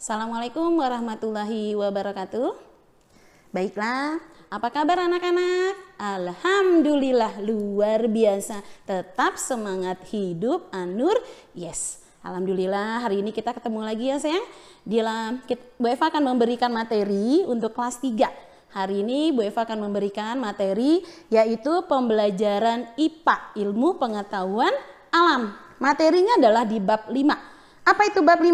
Assalamualaikum warahmatullahi wabarakatuh. Baiklah, apa kabar anak-anak? Alhamdulillah luar biasa. Tetap semangat hidup Anur. Yes, alhamdulillah hari ini kita ketemu lagi ya sayang. Bu Eva akan memberikan materi untuk kelas 3. Hari ini Bu Eva akan memberikan materi yaitu pembelajaran IPA, ilmu pengetahuan alam. Materinya adalah di bab 5. Apa itu bab 5?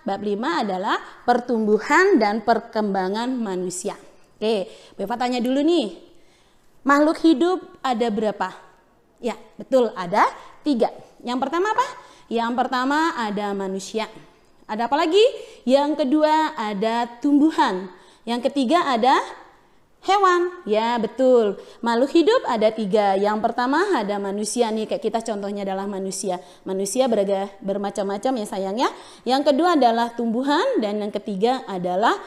Bab 5 adalah pertumbuhan dan perkembangan manusia. Oke, Bu Eva tanya dulu nih. Makhluk hidup ada berapa? Ya, betul, ada 3. Yang pertama apa? Yang pertama ada manusia. Ada apa lagi? Yang kedua ada tumbuhan. Yang ketiga ada hewan. Ya betul, makhluk hidup ada 3. Yang pertama ada manusia nih, kayak kita contohnya adalah manusia. Manusia bermacam-macam ya sayang ya. Yang kedua adalah tumbuhan dan yang ketiga adalah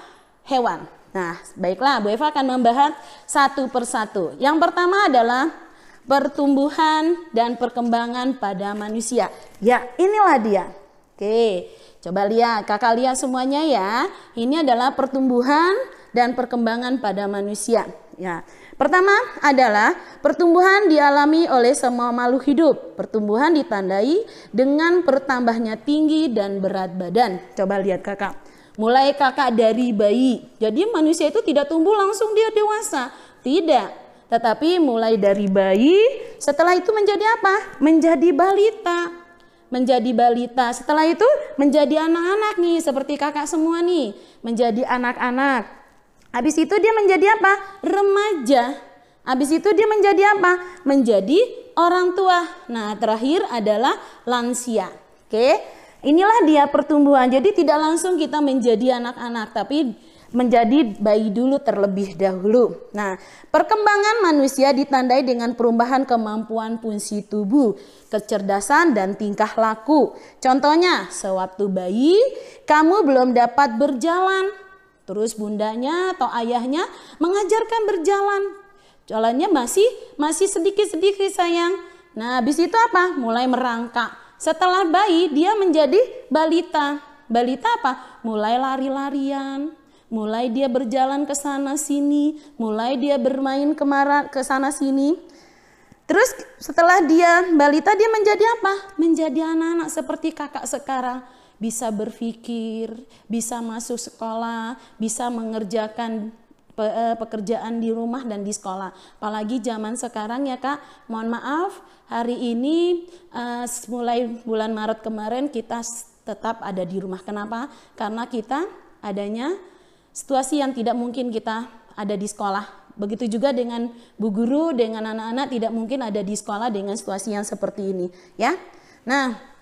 hewan. Nah baiklah, Bu Eva akan membahas satu persatu. Yang pertama adalah pertumbuhan dan perkembangan pada manusia. Ya inilah dia. Oke, coba lihat, kakak lihat semuanya ya. Ini adalah pertumbuhan dan perkembangan pada manusia. Ya, pertama adalah pertumbuhan dialami oleh semua makhluk hidup. Pertumbuhan ditandai dengan bertambahnya tinggi dan berat badan. Coba lihat kakak. Mulai kakak dari bayi. Jadi manusia itu tidak tumbuh langsung dia dewasa. Tidak. Tetapi mulai dari bayi, setelah itu menjadi apa? Menjadi balita. Menjadi balita. Setelah itu menjadi anak-anak nih, seperti kakak semua nih. Menjadi anak-anak. Habis itu dia menjadi apa? Remaja. Habis itu dia menjadi apa? Menjadi orang tua. Nah, terakhir adalah lansia. Oke, inilah dia pertumbuhan. Jadi tidak langsung kita menjadi anak-anak, tapi menjadi bayi dulu terlebih dahulu. Nah, perkembangan manusia ditandai dengan perubahan kemampuan fungsi tubuh, kecerdasan dan tingkah laku. Contohnya, sewaktu bayi kamu belum dapat berjalan. Terus bundanya atau ayahnya mengajarkan berjalan. Jalannya masih sedikit-sedikit sayang. Nah habis itu apa? Mulai merangkak. Setelah bayi dia menjadi balita. Balita apa? Mulai lari-larian. Mulai dia berjalan ke sana sini. Mulai dia bermain ke sana sini. Terus setelah dia balita dia menjadi apa? Menjadi anak-anak seperti kakak sekarang. Bisa berpikir, bisa masuk sekolah, bisa mengerjakan pekerjaan di rumah dan di sekolah. Apalagi zaman sekarang ya kak, mohon maaf hari ini mulai bulan Maret kemarin kita tetap ada di rumah. Kenapa? Karena kita adanya situasi yang tidak mungkin kita ada di sekolah. Begitu juga dengan bu guru, dengan anak-anak tidak mungkin ada di sekolah dengan situasi yang seperti ini. Ya, nah.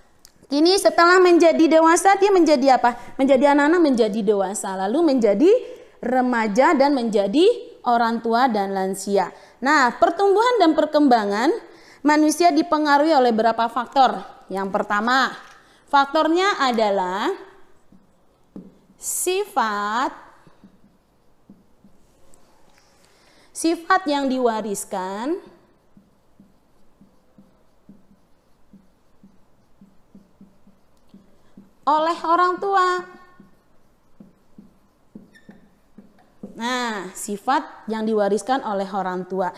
Kini setelah menjadi dewasa dia menjadi apa? Menjadi anak-anak menjadi dewasa, lalu menjadi remaja dan menjadi orang tua dan lansia. Nah, pertumbuhan dan perkembangan manusia dipengaruhi oleh beberapa faktor. Yang pertama, faktornya adalah sifat yang diwariskan oleh orang tua. Nah, sifat yang diwariskan oleh orang tua.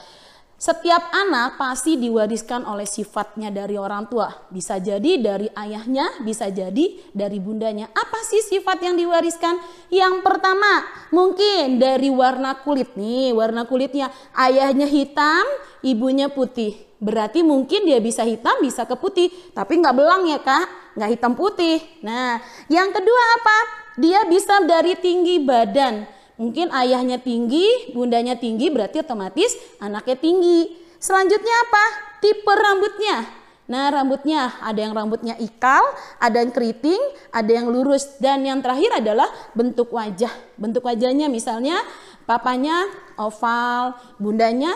Setiap anak pasti diwariskan oleh sifatnya dari orang tua. Bisa jadi dari ayahnya, bisa jadi dari bundanya. Apa sih sifat yang diwariskan? Yang pertama, mungkin dari warna kulit nih. Warna kulitnya ayahnya hitam, ibunya putih. Berarti mungkin dia bisa hitam, bisa ke putih. Tapi nggak belang ya kak, nggak hitam putih. Nah, yang kedua apa? Dia bisa dari tinggi badan. Mungkin ayahnya tinggi, bundanya tinggi, berarti otomatis anaknya tinggi. Selanjutnya apa? Tipe rambutnya. Nah, rambutnya ada yang rambutnya ikal, ada yang keriting, ada yang lurus. Dan yang terakhir adalah bentuk wajah. Bentuk wajahnya misalnya papanya oval, bundanya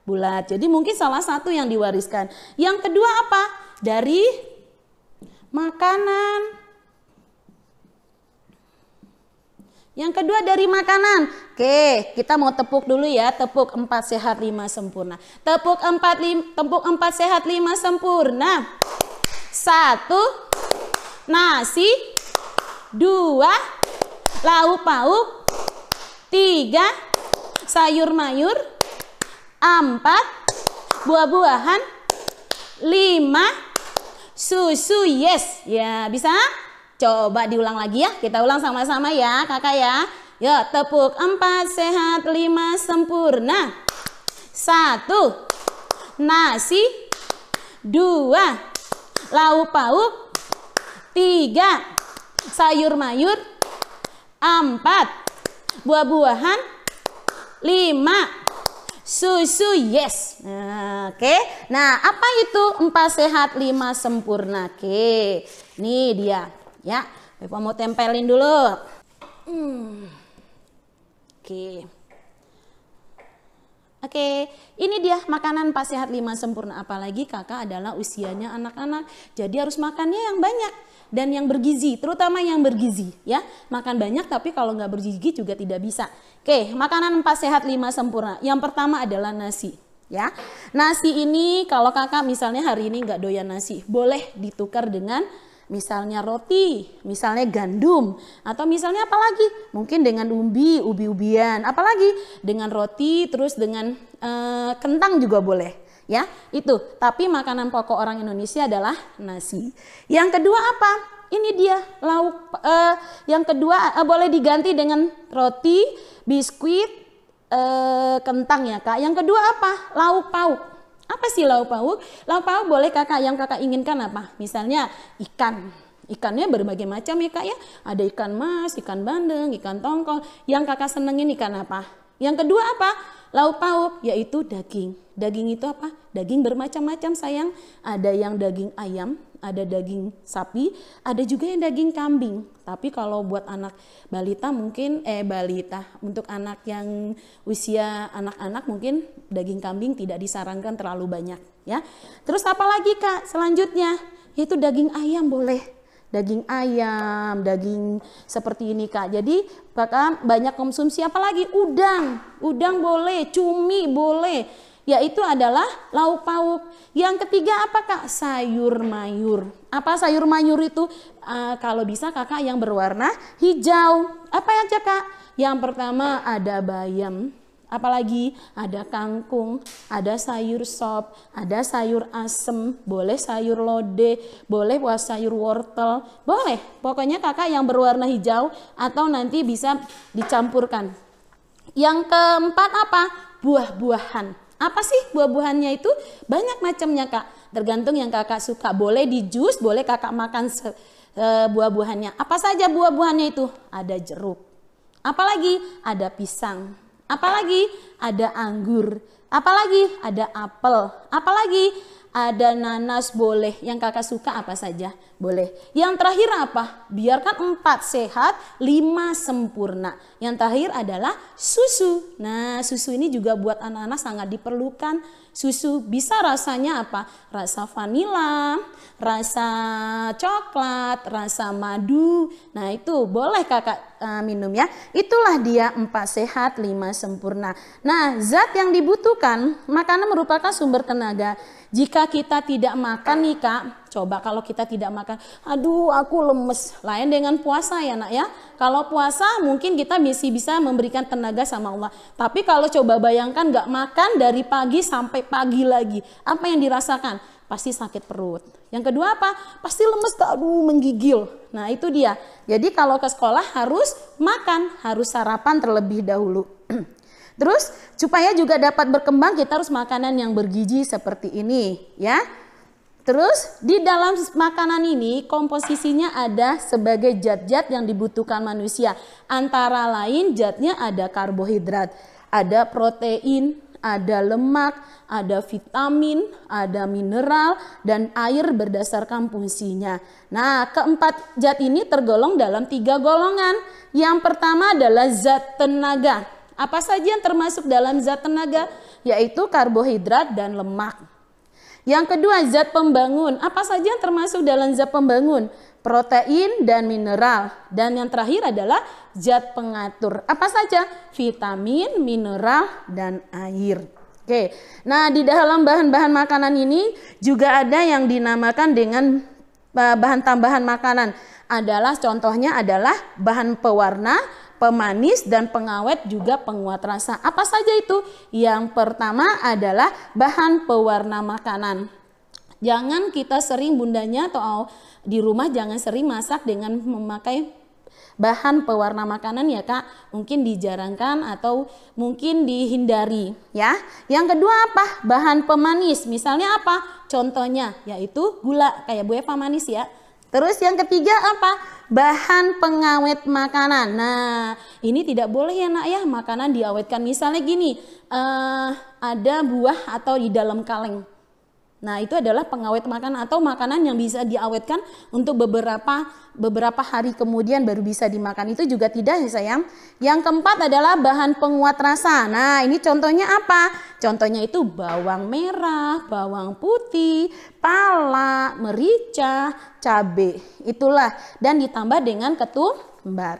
bulat. Jadi mungkin salah satu yang diwariskan. Yang kedua apa? Dari makanan. Yang kedua dari makanan. Oke, kita mau tepuk dulu ya. Tepuk 4 sehat 5 sempurna. Tepuk 4 sehat 5 sempurna. 1. Nasi. 2 lauk pauk, 3 sayur mayur, 4 buah-buahan, 5 susu. Yes, ya bisa? Coba diulang lagi ya, kita ulang sama-sama ya kakak ya. Ya, tepuk 4 sehat 5 sempurna. 1 nasi, 2 lauk pauk, 3 sayur mayur, 4 buah-buahan, 5 susu. Yes. Nah, oke. Nah, apa itu 4 sehat 5 sempurna? Oke. Nih dia, ya. Bapak mau tempelin dulu. Oke. Oke, ini dia makanan 4 sehat 5 sempurna. Apalagi kakak adalah usianya anak-anak. Jadi harus makannya yang banyak dan yang bergizi, terutama yang bergizi ya. Makan banyak tapi kalau nggak bergizi juga tidak bisa. Oke, makanan 4 sehat 5 sempurna. Yang pertama adalah nasi ya. Nasi ini kalau kakak misalnya hari ini nggak doyan nasi, boleh ditukar dengan misalnya roti, misalnya gandum, atau misalnya apalagi mungkin dengan ubi-ubian, apalagi dengan roti, terus dengan kentang juga boleh ya. Itu, tapi makanan pokok orang Indonesia adalah nasi. Yang kedua apa? Ini dia lauk. Yang kedua boleh diganti dengan roti, biskuit, kentang ya kak. Yang kedua apa? Lauk pauk. Apa sih lauk pauk? Lauk pauk boleh kakak, yang kakak inginkan apa? Misalnya ikan. Ikannya berbagai macam ya kak ya. Ada ikan mas, ikan bandeng, ikan tongkol. Yang kakak senengin ikan apa? Yang kedua apa? Lauk pauk, yaitu daging. Daging itu apa? Daging bermacam-macam sayang. Ada yang daging ayam, ada daging sapi, ada juga yang daging kambing. Tapi kalau buat anak balita mungkin, untuk anak yang usia anak-anak mungkin daging kambing tidak disarankan terlalu banyak ya. Terus apa lagi kak selanjutnya? Yaitu daging ayam boleh. Daging ayam, daging seperti ini kak. Jadi kakak banyak konsumsi apalagi udang boleh, cumi boleh. Yaitu adalah lauk pauk. Yang ketiga apa kak? Sayur mayur. Apa sayur mayur itu? Kalau bisa kakak yang berwarna hijau. Apa aja kak? Yang pertama ada bayam. Apalagi ada kangkung, ada sayur sop, ada sayur asem, boleh sayur lodeh, boleh sayur wortel, boleh. Pokoknya kakak yang berwarna hijau atau nanti bisa dicampurkan. Yang keempat apa? Buah-buahan. Apa sih buah-buahannya itu? Banyak macamnya kak, tergantung yang kakak suka. Boleh di jus, boleh kakak makan buah-buahannya. Apa saja buah-buahannya itu? Ada jeruk, apalagi ada pisang, apalagi ada anggur, apalagi ada apel, apalagi ada nanas boleh. Yang kakak suka apa saja boleh. Yang terakhir apa? Biarkan 4 sehat 5 sempurna. Yang terakhir adalah susu. Nah susu ini juga buat anak-anak sangat diperlukan. Susu bisa rasanya apa? Rasa vanila, rasa coklat, rasa madu. Nah itu boleh kakak minum ya. Itulah dia 4 sehat 5 sempurna. Nah zat yang dibutuhkan, makanan merupakan sumber tenaga. Jika kita tidak makan nih kak, coba kalau kita tidak makan, aduh aku lemes. Lain dengan puasa ya nak ya. Kalau puasa mungkin kita masih bisa memberikan tenaga sama Allah. Tapi kalau coba bayangkan gak makan dari pagi sampai pagi lagi, apa yang dirasakan? Pasti sakit perut. Yang kedua apa? Pasti lemes, aduh menggigil. Nah itu dia. Jadi kalau ke sekolah harus makan, harus sarapan terlebih dahulu. Terus supaya juga dapat berkembang kita harus makanan yang bergizi seperti ini ya. Terus di dalam makanan ini komposisinya ada sebagai zat-zat yang dibutuhkan manusia. Antara lain zatnya ada karbohidrat, ada protein, ada lemak, ada vitamin, ada mineral, dan air berdasarkan fungsinya. Nah, keempat zat ini tergolong dalam 3 golongan. Yang pertama adalah zat tenaga. Apa saja yang termasuk dalam zat tenaga? Yaitu karbohidrat dan lemak. Yang kedua zat pembangun. Apa saja yang termasuk dalam zat pembangun? Protein dan mineral. Dan yang terakhir adalah zat pengatur. Apa saja? Vitamin, mineral, dan air. Oke. Nah di dalam bahan-bahan makanan ini juga ada yang dinamakan dengan bahan tambahan makanan adalah contohnya adalah bahan pewarna, pemanis, dan pengawet juga penguat rasa. Apa saja itu? Yang pertama adalah bahan pewarna makanan. Jangan kita sering bundanya atau di rumah jangan sering masak dengan memakai bahan pewarna makanan ya Kak, mungkin dijarangkan atau mungkin dihindari ya. Yang kedua apa? Bahan pemanis, misalnya apa? Contohnya yaitu gula, kayak Bu Eva manis ya. Terus yang ketiga apa? Bahan pengawet makanan. Nah ini tidak boleh ya Nak ya, makanan diawetkan. Misalnya gini, ada buah atau di dalam kaleng. Nah itu adalah pengawet makanan atau makanan yang bisa diawetkan untuk beberapa hari kemudian baru bisa dimakan. Itu juga tidak ya sayang. Yang keempat adalah bahan penguat rasa. Nah ini contohnya apa? Contohnya itu bawang merah, bawang putih, pala, merica, cabai. Itulah, dan ditambah dengan ketumbar.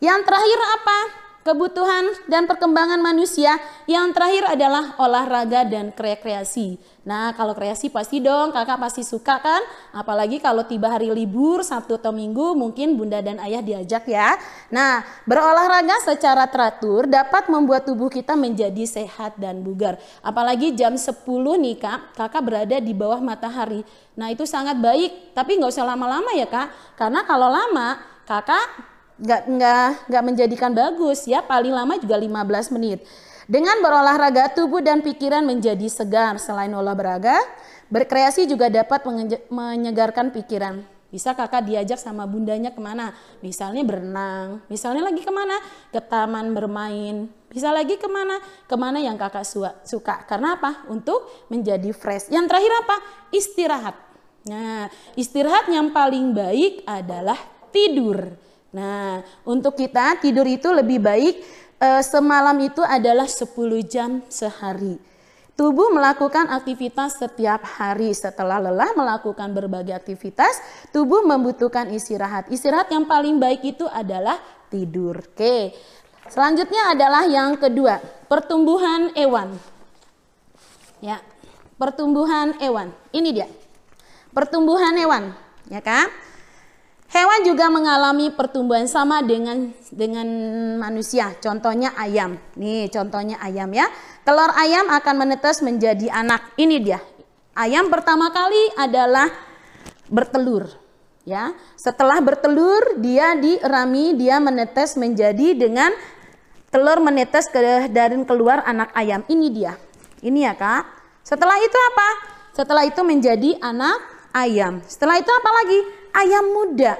Yang terakhir apa? Kebutuhan dan perkembangan manusia. Yang terakhir adalah olahraga dan rekreasi. Nah kalau kreasi pasti dong kakak pasti suka kan. Apalagi kalau tiba hari libur Sabtu atau Minggu mungkin bunda dan ayah diajak ya. Nah berolahraga secara teratur dapat membuat tubuh kita menjadi sehat dan bugar. Apalagi jam 10 nih kak, kakak berada di bawah matahari. Nah itu sangat baik, tapi nggak usah lama-lama ya kak. Karena kalau lama kakak nggak menjadikan bagus ya, paling lama juga 15 menit. Dengan berolahraga tubuh dan pikiran menjadi segar. Selain olahraga, berkreasi juga dapat menyegarkan pikiran. Bisa kakak diajak sama bundanya kemana? Misalnya berenang, misalnya lagi kemana? Ke taman bermain. Bisa lagi kemana? Kemana yang kakak suka. Karena apa? Untuk menjadi fresh. Yang terakhir apa? Istirahat. Nah, istirahat yang paling baik adalah tidur. Nah, untuk kita tidur itu lebih baik semalam itu adalah 10 jam sehari. Tubuh melakukan aktivitas setiap hari. Setelah lelah melakukan berbagai aktivitas, tubuh membutuhkan istirahat. Istirahat yang paling baik itu adalah tidur. Oke. Selanjutnya adalah yang kedua, pertumbuhan hewan. Ya, pertumbuhan hewan. Ini dia. Pertumbuhan hewan, ya kan? Hewan juga mengalami pertumbuhan sama dengan manusia. Contohnya ayam. Nih, contohnya ayam ya. Telur ayam akan menetas menjadi anak. Ini dia. Ayam pertama kali adalah bertelur, ya. Setelah bertelur, dia dirami, dia menetas menjadi dengan telur menetas dan keluar anak ayam. Ini dia. Ini ya, Kak. Setelah itu apa? Setelah itu menjadi anak ayam. Setelah itu apa lagi? Ayam muda.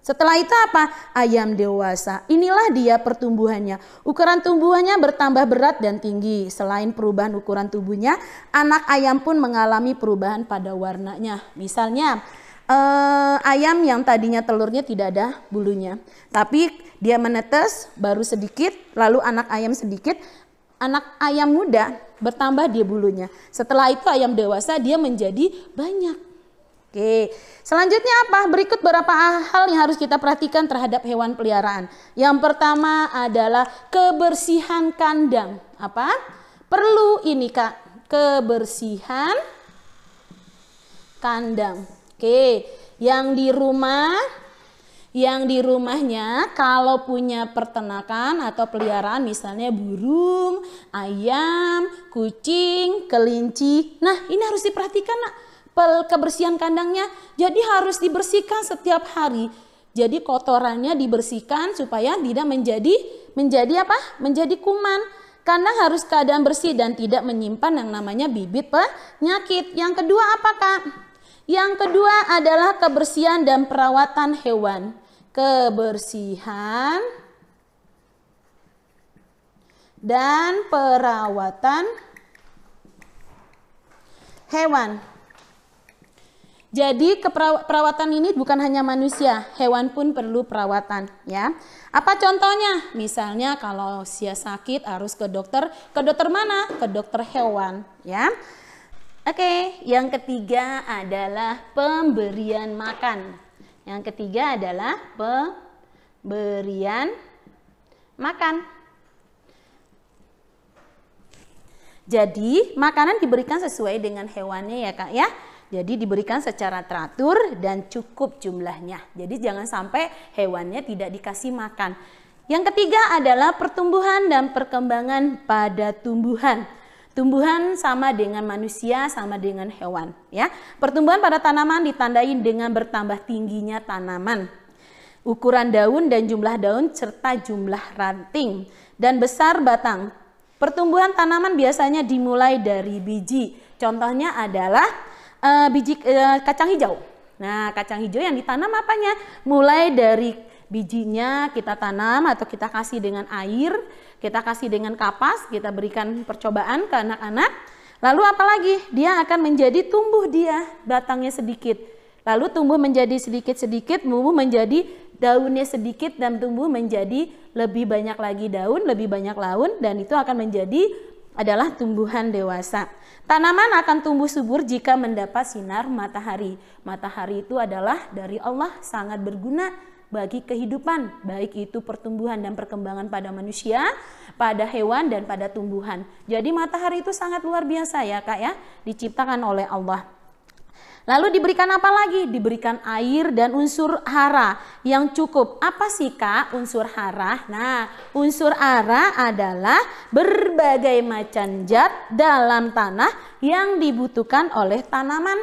Setelah itu apa? Ayam dewasa. Inilah dia pertumbuhannya. Ukuran tubuhnya bertambah berat dan tinggi. Selain perubahan ukuran tubuhnya, anak ayam pun mengalami perubahan pada warnanya. Misalnya, ayam yang tadinya telurnya tidak ada bulunya, tapi dia menetas baru sedikit, lalu anak ayam sedikit. Anak ayam muda bertambah dia bulunya. Setelah itu ayam dewasa dia menjadi banyak. Oke, selanjutnya apa? Berikut beberapa hal yang harus kita perhatikan terhadap hewan peliharaan. Yang pertama adalah kebersihan kandang. Apa? Perlu ini Kak, kebersihan kandang. Oke, yang di rumahnya kalau punya peternakan atau peliharaan misalnya burung, ayam, kucing, kelinci. Nah, ini harus diperhatikan Nak. Kebersihan kandangnya jadi harus dibersihkan setiap hari. Jadi kotorannya dibersihkan supaya tidak menjadi apa? Menjadi kuman. Kandang harus keadaan bersih dan tidak menyimpan yang namanya bibit penyakit. Yang kedua apa Kak? Yang kedua adalah kebersihan dan perawatan hewan. Kebersihan dan perawatan hewan. Jadi perawatan ini bukan hanya manusia, hewan pun perlu perawatan ya. Apa contohnya? Misalnya kalau dia sakit harus ke dokter mana? Ke dokter hewan ya. Oke, yang ketiga adalah pemberian makan. Yang ketiga adalah pemberian makan. Jadi makanan diberikan sesuai dengan hewannya ya Kak ya. Jadi diberikan secara teratur dan cukup jumlahnya. Jadi jangan sampai hewannya tidak dikasih makan. Yang ketiga adalah pertumbuhan dan perkembangan pada tumbuhan. Tumbuhan sama dengan manusia, sama dengan hewan, ya. Pertumbuhan pada tanaman ditandai dengan bertambah tingginya tanaman, ukuran daun dan jumlah daun serta jumlah ranting dan besar batang. Pertumbuhan tanaman biasanya dimulai dari biji. Contohnya adalah biji kacang hijau. Nah, kacang hijau yang ditanam apanya? Mulai dari bijinya kita tanam atau kita kasih dengan air, kita kasih dengan kapas, kita berikan percobaan ke anak-anak. Lalu apalagi? Dia akan menjadi tumbuh dia, batangnya sedikit. Lalu tumbuh menjadi sedikit-sedikit, tumbuh menjadi daunnya sedikit dan tumbuh menjadi lebih banyak lagi daun, lebih banyak daun dan itu akan menjadi adalah tumbuhan dewasa. Tanaman akan tumbuh subur jika mendapat sinar matahari. Matahari itu adalah dari Allah, sangat berguna bagi kehidupan, baik itu pertumbuhan dan perkembangan pada manusia, pada hewan dan pada tumbuhan. Jadi matahari itu sangat luar biasa ya Kak ya, diciptakan oleh Allah. Lalu diberikan apa lagi? Diberikan air dan unsur hara yang cukup. Apa sih Kak unsur hara? Nah, unsur hara adalah berbagai macam zat dalam tanah yang dibutuhkan oleh tanaman.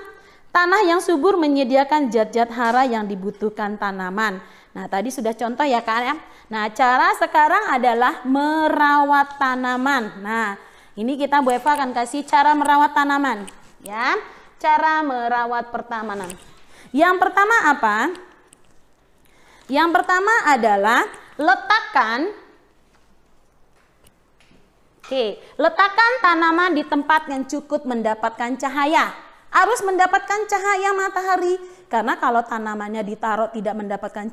Tanah yang subur menyediakan zat-zat hara yang dibutuhkan tanaman. Nah, tadi sudah contoh ya Kak ya. Nah, cara sekarang adalah merawat tanaman. Nah, ini kita Bu Eva akan kasih cara merawat tanaman ya. Cara merawat pertamanan. Yang pertama apa? Yang pertama adalah letakkan tanaman di tempat yang cukup mendapatkan cahaya. Harus mendapatkan cahaya matahari. Karena kalau tanamannya ditaruh tidak mendapatkan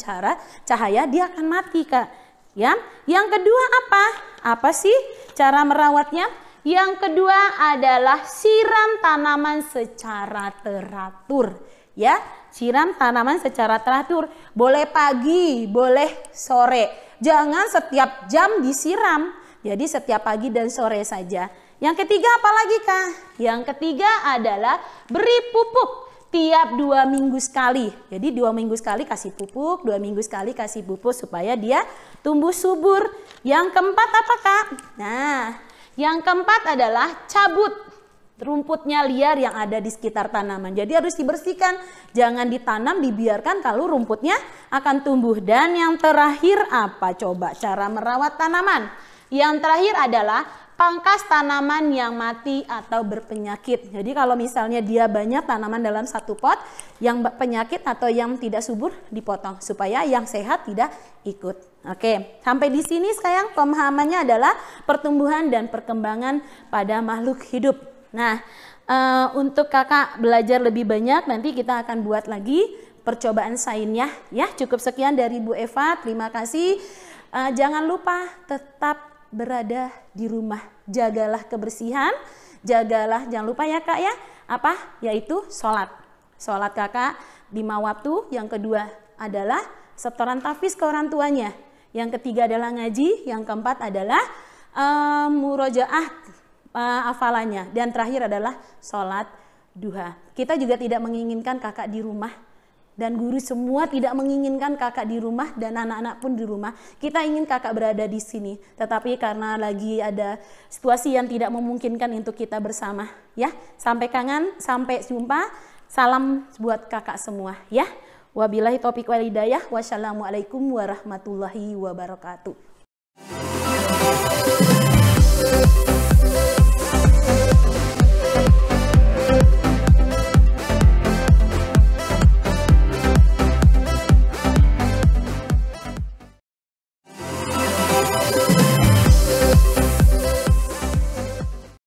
cahaya, dia akan mati Kak. Ya. Yang kedua apa? Apa sih cara merawatnya? Yang kedua adalah siram tanaman secara teratur. Ya, siram tanaman secara teratur. Boleh pagi, boleh sore. Jangan setiap jam disiram. Jadi setiap pagi dan sore saja. Yang ketiga apa lagi Kak? Yang ketiga adalah beri pupuk tiap 2 minggu sekali. Jadi 2 minggu sekali kasih pupuk, 2 minggu sekali kasih pupuk supaya dia tumbuh subur. Yang keempat apa Kak? Nah, yang keempat adalah cabut rumputnya liar yang ada di sekitar tanaman. Jadi harus dibersihkan, jangan ditanam, dibiarkan kalau rumputnya akan tumbuh. Dan yang terakhir apa coba cara merawat tanaman? Yang terakhir adalah pangkas tanaman yang mati atau berpenyakit. Jadi kalau misalnya dia banyak tanaman dalam satu pot, yang penyakit atau yang tidak subur dipotong supaya yang sehat tidak ikut. Oke, sampai di sini sekarang pemahamannya adalah pertumbuhan dan perkembangan pada makhluk hidup. Nah, untuk kakak belajar lebih banyak nanti kita akan buat lagi percobaan sainnya. Ya, cukup sekian dari Bu Eva. Terima kasih. Jangan lupa tetap berada di rumah. Jagalah kebersihan, jagalah, jangan lupa ya Kak ya. Apa? Yaitu sholat. Sholat kakak 5 waktu. Yang kedua adalah setoran tahfiz ke orang tuanya. Yang ketiga adalah ngaji, yang keempat adalah murojaah hafalannya, dan terakhir adalah sholat duha. Kita juga tidak menginginkan kakak di rumah, dan guru semua tidak menginginkan kakak di rumah, dan anak-anak pun di rumah. Kita ingin kakak berada di sini, tetapi karena lagi ada situasi yang tidak memungkinkan untuk kita bersama. Ya, sampai kangen, sampai jumpa. Salam buat kakak semua ya. Wabillahi taufiq wal hidayah. Wassalamualaikum warahmatullahi wabarakatuh.